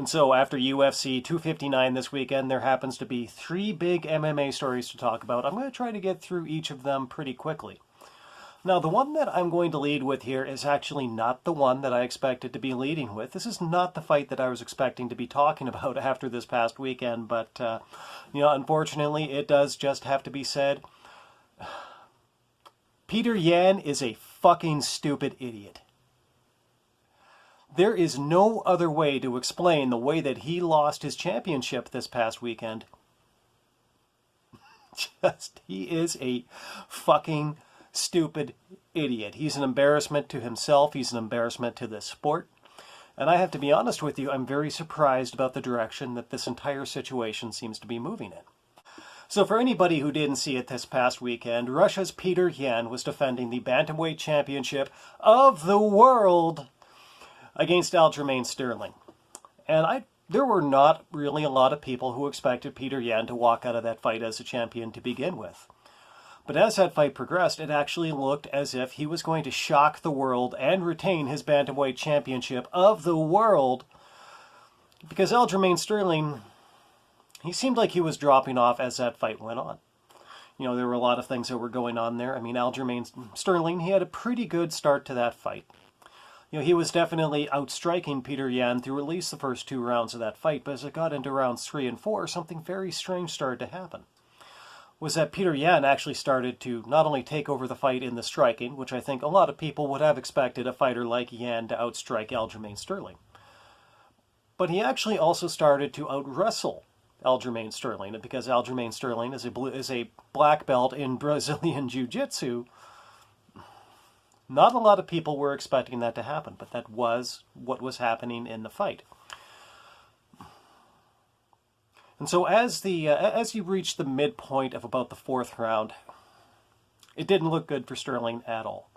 And so after UFC 259 this weekend, there happens to be 3 big MMA stories to talk about. I'm going to try to get through each of them pretty quickly. Now, the one that I'm going to lead with here is actually not the one that I expected to be leading with. This is not the fight that I was expecting to be talking about after this past weekend, but, unfortunately, it does just have to be said. Peter Yan is a fucking stupid idiot. There is no other way to explain the way that he lost his championship this past weekend. He is a fucking stupid idiot. He's an embarrassment to himself. He's an embarrassment to this sport. And I have to be honest with you, I'm very surprised about the direction that this entire situation seems to be moving in. So for anybody who didn't see it this past weekend, Russia's Peter Yan was defending the Bantamweight Championship of the world against Aljamain Sterling. And there were not really a lot of people who expected Peter Yan to walk out of that fight as a champion to begin with. But as that fight progressed, it actually looked as if he was going to shock the world and retain his Bantamweight Championship of the world. Because Aljamain Sterling, he seemed like he was dropping off as that fight went on. You know, there were a lot of things that were going on there. I mean, Aljamain Sterling, he had a pretty good start to that fight. You know, he was definitely outstriking Peter Yan through at least the first 2 rounds of that fight, but as it got into rounds 3 and 4, something very strange started to happen. Was that Peter Yan actually started to not only take over the fight in the striking, which I think a lot of people would have expected a fighter like Yan to outstrike Aljamain Sterling, but he actually also started to out-wrestle Aljamain Sterling, and because Aljamain Sterling is a black belt in Brazilian Jiu-Jitsu, not a lot of people were expecting that to happen, but that was what was happening in the fight. And so as you reached the midpoint of about the 4th round, it didn't look good for Sterling at all.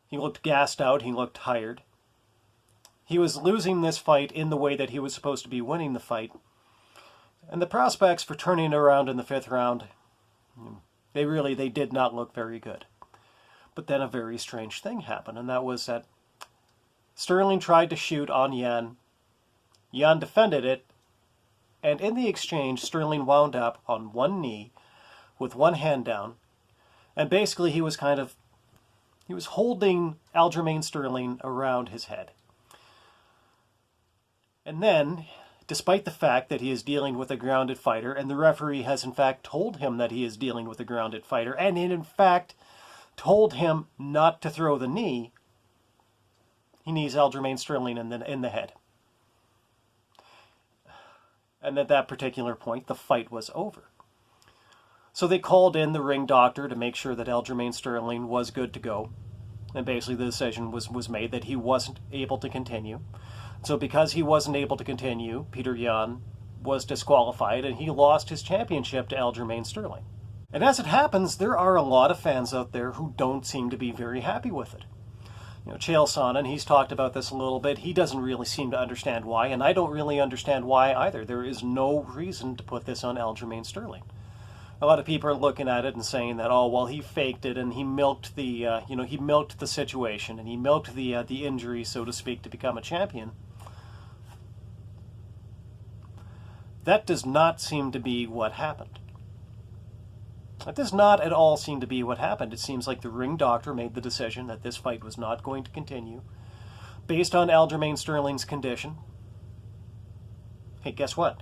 He looked gassed out, he looked tired. He was losing this fight in the way that he was supposed to be winning the fight. And the prospects for turning it around in the 5th round, they did not look very good. But then a very strange thing happened, and that was that Sterling tried to shoot on Yan. Yan defended it, and in the exchange, Sterling wound up on one knee with one hand down, and basically he was holding Aljamain Sterling around his head. And then, despite the fact that he is dealing with a grounded fighter, and the referee has in fact told him that he is dealing with a grounded fighter, and in fact told him not to throw the knee, he knees Aljamain Sterling in the head. And at that particular point, the fight was over. So they called in the ring doctor to make sure that Aljamain Sterling was good to go. And basically the decision was made that he wasn't able to continue. So because he wasn't able to continue, Peter Yan was disqualified, and he lost his championship to Aljamain Sterling. And as it happens, there are a lot of fans out there who don't seem to be very happy with it. You know, Chael Sonnen, he's talked about this a little bit. He doesn't really seem to understand why, and I don't really understand why either. There is no reason to put this on Aljamain Sterling. A lot of people are looking at it and saying that, oh, well, he faked it and he milked he milked the situation and he milked the injury, so to speak, to become a champion. That does not seem to be what happened. That does not at all seem to be what happened. It seems like the ring doctor made the decision that this fight was not going to continue based on Aljamain Sterling's condition. Hey, guess what?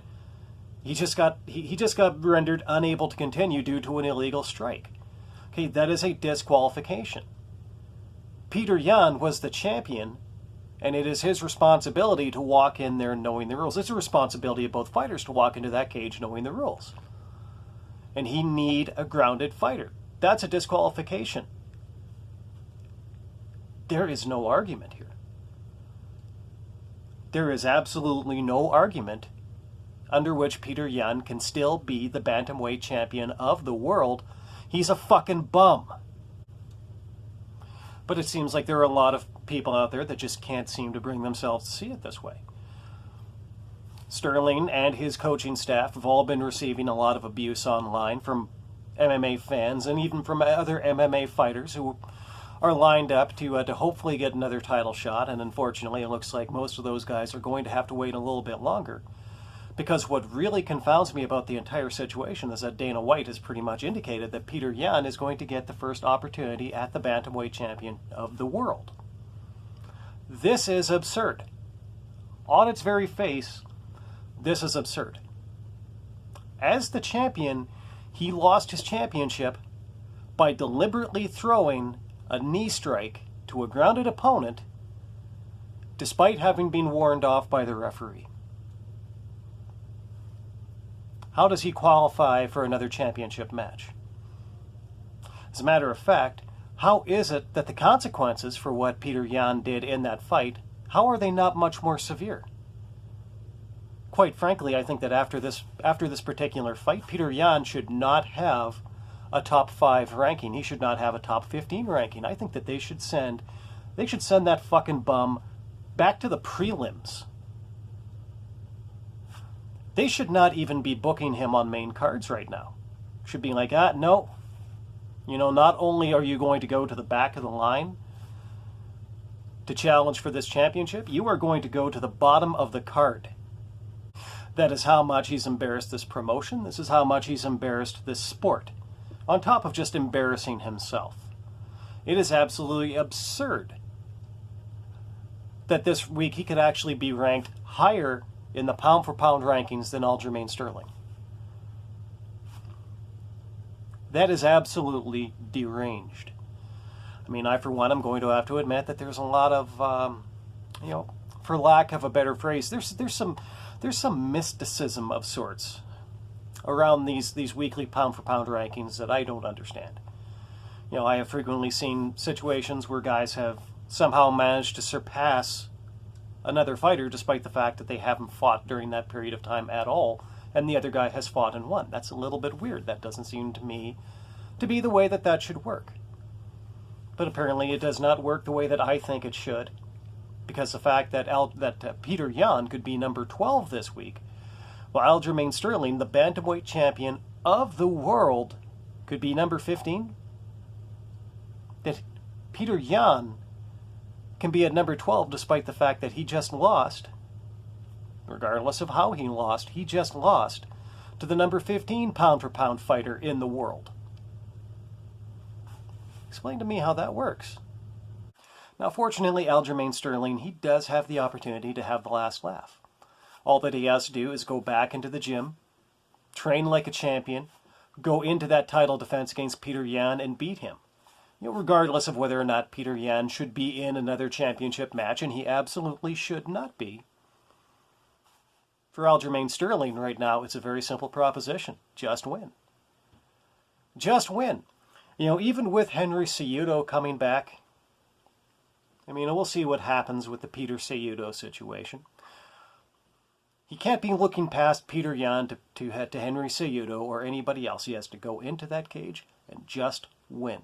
He just got rendered unable to continue due to an illegal strike. Okay, that is a disqualification. Peter Yan was the champion, and it is his responsibility to walk in there knowing the rules. It's a responsibility of both fighters to walk into that cage knowing the rules. And he need a grounded fighter. That's a disqualification. There is no argument here. There is absolutely no argument under which Peter Yan can still be the bantamweight champion of the world. He's a fucking bum. But it seems like there are a lot of people out there that just can't seem to bring themselves to see it this way. Sterling and his coaching staff have all been receiving a lot of abuse online from MMA fans and even from other MMA fighters who are lined up to hopefully get another title shot, and unfortunately it looks like most of those guys are going to have to wait a little bit longer. Because what really confounds me about the entire situation is that Dana White has pretty much indicated that Peter Yan is going to get the first opportunity at the Bantamweight Champion of the world. This is absurd. On its very face, this is absurd. As the champion, he lost his championship by deliberately throwing a knee strike to a grounded opponent despite having been warned off by the referee. How does he qualify for another championship match? As a matter of fact, how is it that the consequences for what Peter Yan did in that fight, how are they not much more severe? Quite frankly, I think that after this particular fight, Peter Yan should not have a top 5 ranking. He should not have a top 15 ranking. I think that they should send that fucking bum back to the prelims. They should not even be booking him on main cards right now. Should be like, no. You know, not only are you going to go to the back of the line to challenge for this championship, you are going to go to the bottom of the card. That is how much he's embarrassed this promotion. This is how much he's embarrassed this sport, on top of just embarrassing himself. It is absolutely absurd that this week he could actually be ranked higher in the pound-for-pound rankings than Aljamain Sterling. That is absolutely deranged. I mean, I, for one, am going to have to admit that there's a lot of, for lack of a better phrase, there's some mysticism of sorts around these weekly pound-for-pound rankings that I don't understand. You know, I have frequently seen situations where guys have somehow managed to surpass another fighter despite the fact that they haven't fought during that period of time at all, and the other guy has fought and won. That's a little bit weird. That doesn't seem to me to be the way that should work. But apparently it does not work the way that I think it should, because the fact that Peter Yan could be number 12 this week, while Aljamain Sterling, the Bantamweight Champion of the world, could be number 15. That Peter Yan can be at number 12 despite the fact that he just lost, regardless of how he lost, he just lost to the number 15 pound-for-pound fighter in the world. Explain to me how that works. Now, fortunately, Aljamain Sterling, he does have the opportunity to have the last laugh. All that he has to do is go back into the gym, train like a champion, go into that title defense against Peter Yan and beat him. You know, regardless of whether or not Peter Yan should be in another championship match, and he absolutely should not be. For Aljamain Sterling right now, it's a very simple proposition. Just win. Just win. You know, even with Henry Cejudo coming back, I mean, we'll see what happens with the Peter Cejudo situation. He can't be looking past Peter Yan to head to Henry Cejudo or anybody else. He has to go into that cage and just win.